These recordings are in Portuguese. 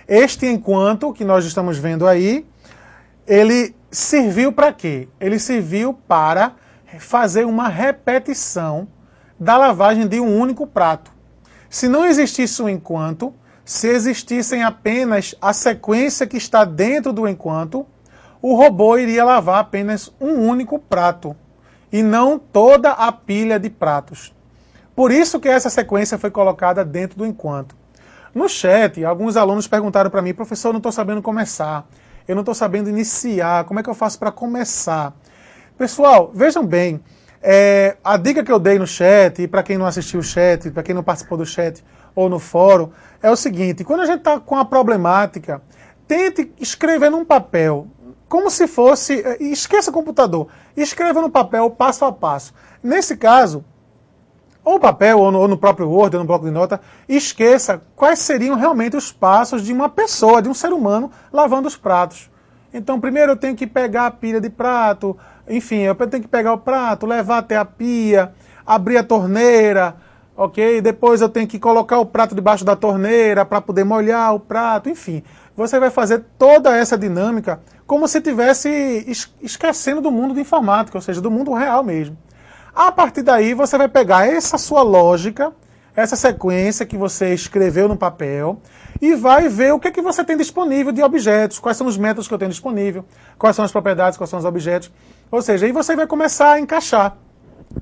Este enquanto que nós estamos vendo aí, ele serviu para quê? Ele serviu para fazer uma repetição da lavagem de um único prato. Se não existisse um enquanto, se existissem apenas a sequência que está dentro do enquanto, o robô iria lavar apenas um único prato e não toda a pilha de pratos. Por isso que essa sequência foi colocada dentro do enquanto. No chat, alguns alunos perguntaram para mim, professor, eu não estou sabendo começar, eu não estou sabendo iniciar, como é que eu faço para começar? Pessoal, vejam bem, a dica que eu dei no chat, e para quem não assistiu o chat, para quem não participou do chat ou no fórum, é o seguinte, quando a gente está com a problemática, tente escrever num papel, como se fosse, esqueça o computador, escreva no papel passo a passo. Nesse caso, ou no papel, ou no próprio Word, ou no bloco de nota, esqueça quais seriam realmente os passos de uma pessoa, de um ser humano, lavando os pratos. Então, primeiro eu tenho que pegar a pilha de prato, enfim, eu tenho que pegar o prato, levar até a pia, abrir a torneira, ok? Depois eu tenho que colocar o prato debaixo da torneira para poder molhar o prato, enfim. Você vai fazer toda essa dinâmica como se estivesse esquecendo do mundo de informática, ou seja, do mundo real mesmo. A partir daí, você vai pegar essa sua lógica, essa sequência que você escreveu no papel, e vai ver o que é que você tem disponível de objetos, quais são os métodos que eu tenho disponível, quais são as propriedades, quais são os objetos. Ou seja, aí você vai começar a encaixar,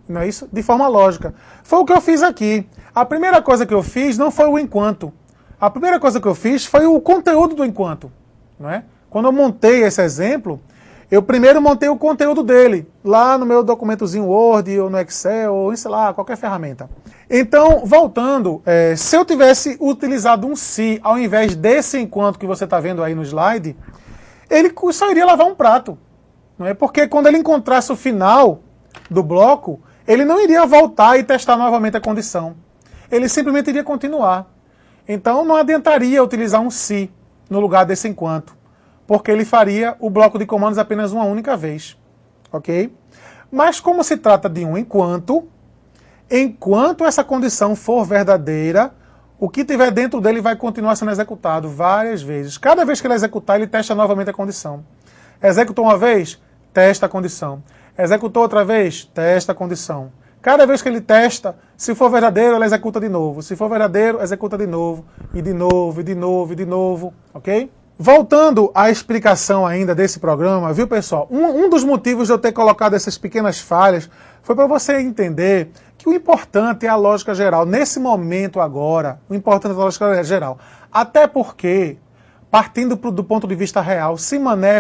não é isso? De forma lógica. Foi o que eu fiz aqui. A primeira coisa que eu fiz não foi o enquanto. A primeira coisa que eu fiz foi o conteúdo do enquanto, não é? Quando eu montei esse exemplo, eu primeiro montei o conteúdo dele, lá no meu documentozinho Word, ou no Excel, ou sei lá, qualquer ferramenta. Então, voltando, se eu tivesse utilizado um se ao invés desse enquanto que você está vendo aí no slide, ele só iria lavar um prato. Não é? Porque quando ele encontrasse o final do bloco, ele não iria voltar e testar novamente a condição. Ele simplesmente iria continuar. Então, não adiantaria utilizar um se no lugar desse enquanto, porque ele faria o bloco de comandos apenas uma única vez, ok? Mas como se trata de um enquanto essa condição for verdadeira, o que tiver dentro dele vai continuar sendo executado várias vezes. Cada vez que ele executar, ele testa novamente a condição. Executou uma vez, testa a condição. Executou outra vez, testa a condição. Cada vez que ele testa, se for verdadeiro, ele executa de novo. Se for verdadeiro, executa de novo, e de novo, e de novo, e de novo, ok? Voltando à explicação ainda desse programa, viu pessoal? Um dos motivos de eu ter colocado essas pequenas falhas foi para você entender que o importante é a lógica geral. Nesse momento agora, o importante é a lógica geral. Até porque, partindo do ponto de vista real, se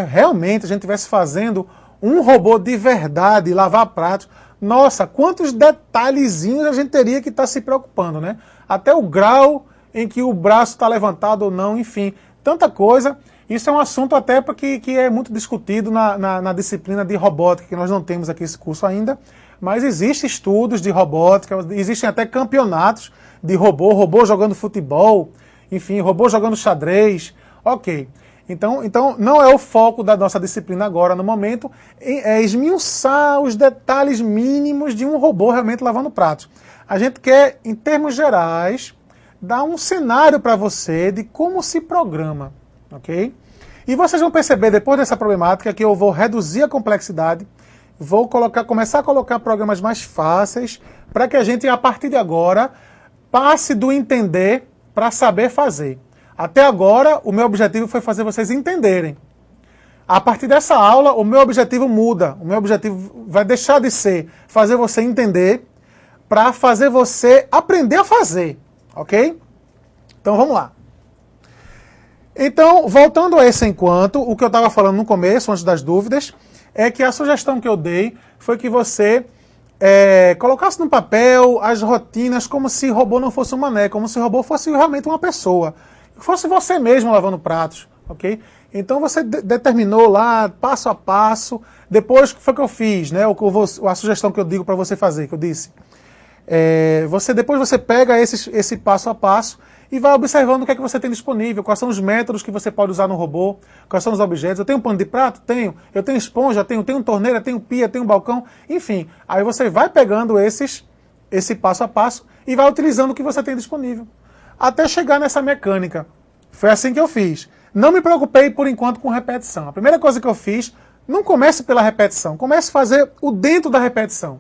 realmente a gente estivesse fazendo um robô de verdade lavar pratos, nossa, quantos detalhezinhos a gente teria que estar se preocupando, né? Até o grau em que o braço está levantado ou não, enfim, tanta coisa. Isso é um assunto até que é muito discutido na disciplina de robótica, que nós não temos aqui esse curso ainda, mas existem estudos de robótica, existem até campeonatos de robô jogando futebol, enfim, robô jogando xadrez, ok. Então não é o foco da nossa disciplina agora, no momento, é esmiuçar os detalhes mínimos de um robô realmente lavando pratos. A gente quer, em termos gerais, dar um cenário para você de como se programa, ok? E vocês vão perceber, depois dessa problemática, que eu vou reduzir a complexidade, vou começar a colocar programas mais fáceis, para que a gente, a partir de agora, passe do entender para saber fazer. Até agora, o meu objetivo foi fazer vocês entenderem. A partir dessa aula, o meu objetivo muda. O meu objetivo vai deixar de ser fazer você entender para fazer você aprender a fazer. Ok? Então, vamos lá. Então, voltando a esse enquanto, o que eu estava falando no começo, antes das dúvidas, é que a sugestão que eu dei foi que você colocasse no papel as rotinas como se robô não fosse um mané, como se robô fosse realmente uma pessoa. Fosse você mesmo lavando pratos, ok? Então você determinou lá, passo a passo, depois o que foi que eu fiz, né? A sugestão que eu digo para você fazer, que eu disse. Depois você pega esse passo a passo e vai observando o que é que você tem disponível, quais são os métodos que você pode usar no robô, quais são os objetos. Eu tenho um pano de prato? Tenho. Eu tenho esponja? Tenho torneira? Tenho pia? Tenho balcão? Enfim, aí você vai pegando esse passo a passo e vai utilizando o que você tem disponível. até chegar nessa mecânica. Foi assim que eu fiz. Não me preocupei, por enquanto, com repetição. A primeira coisa que eu fiz, não comece pela repetição, comece a fazer o dentro da repetição.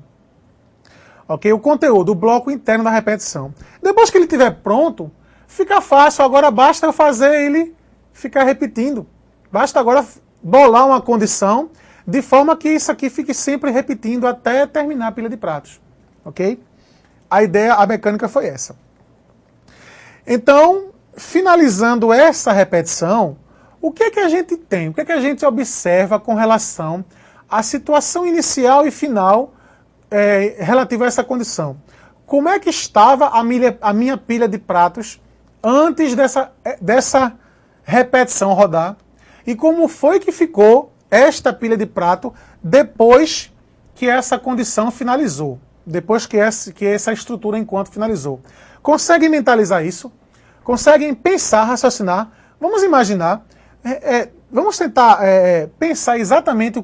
Ok? O conteúdo, o bloco interno da repetição. Depois que ele estiver pronto, fica fácil. Agora basta eu fazer ele ficar repetindo. Basta agora bolar uma condição de forma que isso aqui fique sempre repetindo até terminar a pilha de pratos. Ok? A ideia, a mecânica foi essa. Então, finalizando essa repetição, o que é que a gente tem? O que é que a gente observa com relação à situação inicial e final relativa a essa condição? Como é que estava a minha pilha de pratos antes dessa repetição rodar? E como foi que ficou esta pilha de prato depois que essa condição finalizou? Depois que essa estrutura enquanto finalizou. Conseguem mentalizar isso? Conseguem pensar, raciocinar? Vamos imaginar, vamos tentar pensar exatamente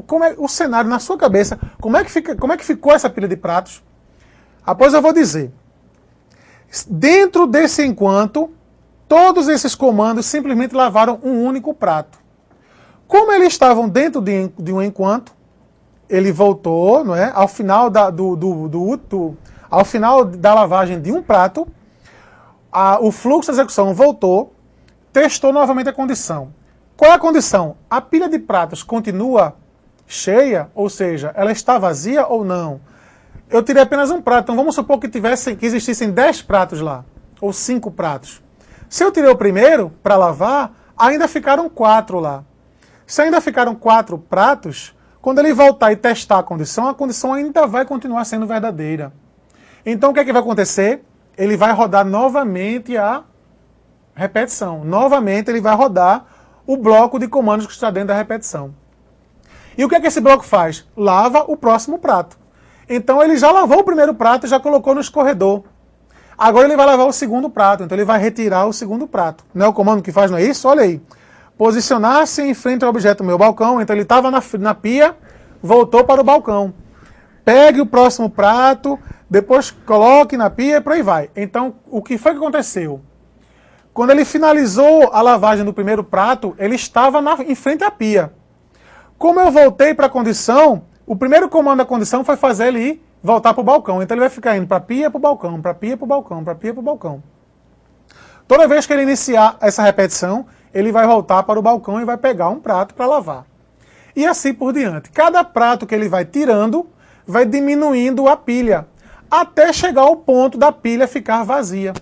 como é o cenário na sua cabeça, como é que ficou essa pilha de pratos. Após eu vou dizer, dentro desse enquanto, todos esses comandos simplesmente lavaram um único prato. Como eles estavam dentro de um enquanto, ele voltou, não é? Ao final ao final da lavagem de um prato, o fluxo de execução voltou, testou novamente a condição. Qual é a condição? A pilha de pratos continua cheia, ou seja, ela está vazia ou não? Eu tirei apenas um prato, então vamos supor que existissem 10 pratos lá, ou 5 pratos. Se eu tirei o primeiro para lavar, ainda ficaram 4 lá. Se ainda ficaram 4 pratos, quando ele voltar e testar a condição ainda vai continuar sendo verdadeira. Então o que é que vai acontecer? Ele vai rodar novamente a repetição. Novamente ele vai rodar o bloco de comandos que está dentro da repetição. E o que é que esse bloco faz? Lava o próximo prato. Então ele já lavou o primeiro prato e já colocou no escorredor. Agora ele vai lavar o segundo prato, então ele vai retirar o segundo prato. Não é o comando que faz, não é isso? Olha aí. Posicionar-se em frente ao objeto meu balcão, então ele estava na pia, voltou para o balcão. Pegue o próximo prato, depois coloque na pia e por aí vai. Então, o que foi que aconteceu? Quando ele finalizou a lavagem do primeiro prato, ele estava em frente à pia. Como eu voltei para a condição, o primeiro comando da condição foi fazer ele ir voltar para o balcão. Então ele vai ficar indo para a pia, para o balcão, para a pia, para o balcão, para a pia, para o balcão. Toda vez que ele iniciar essa repetição, ele vai voltar para o balcão e vai pegar um prato para lavar. E assim por diante. Cada prato que ele vai tirando, vai diminuindo a pilha, até chegar ao ponto da pilha ficar vazia.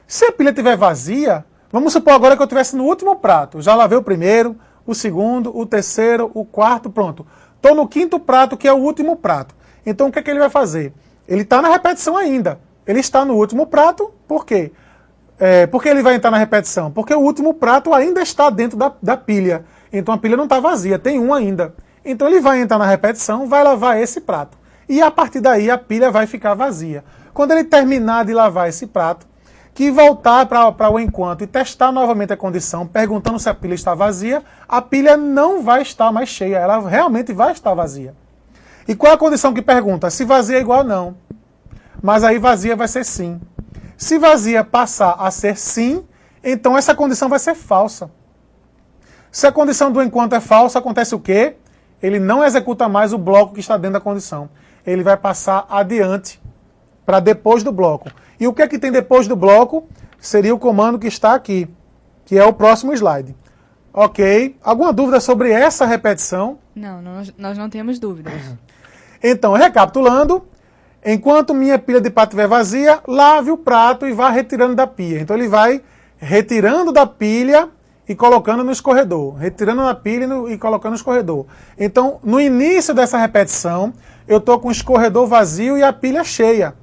Se a pilha estiver vazia, vamos supor agora que eu estivesse no último prato. Já lavei o primeiro, o segundo, o terceiro, o quarto, pronto. Estou no quinto prato, que é o último prato. Então o que é que ele vai fazer? Ele está na repetição ainda. Ele está no último prato, por quê? Por que ele vai entrar na repetição? Porque o último prato ainda está dentro da pilha. Então a pilha não está vazia, tem um ainda. Então ele vai entrar na repetição, vai lavar esse prato. E a partir daí a pilha vai ficar vazia. Quando ele terminar de lavar esse prato, que voltar para o enquanto e testar novamente a condição, perguntando se a pilha está vazia, a pilha não vai estar mais cheia, ela realmente vai estar vazia. E qual é a condição que pergunta? Se vazia é igual a não. Mas aí vazia vai ser sim. Se vazia passar a ser sim, então essa condição vai ser falsa. Se a condição do enquanto é falsa, acontece o quê? Ele não executa mais o bloco que está dentro da condição. Ele vai passar adiante, para depois do bloco. E o que é que tem depois do bloco? Seria o comando que está aqui, que é o próximo slide. Ok? Alguma dúvida sobre essa repetição? Não, nós não temos dúvidas. Então, recapitulando, enquanto minha pilha de prato estiver vazia, lave o prato e vá retirando da pia. Então ele vai retirando da pilha e colocando no escorredor. Retirando da pilha e colocando no escorredor. Então, no início dessa repetição, eu estou com o escorredor vazio e a pilha cheia.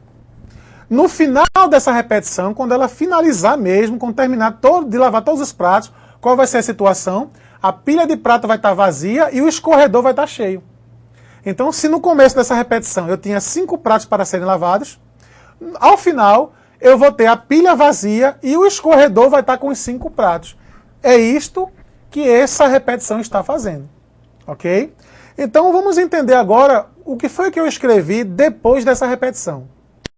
No final dessa repetição, quando ela finalizar mesmo, quando terminar de lavar todos os pratos, qual vai ser a situação? A pilha de prato vai estar vazia e o escorredor vai estar cheio. Então, se no começo dessa repetição eu tinha 5 pratos para serem lavados, ao final eu vou ter a pilha vazia e o escorredor vai estar com os 5 pratos. É isto que essa repetição está fazendo. Ok? Então, vamos entender agora o que foi que eu escrevi depois dessa repetição.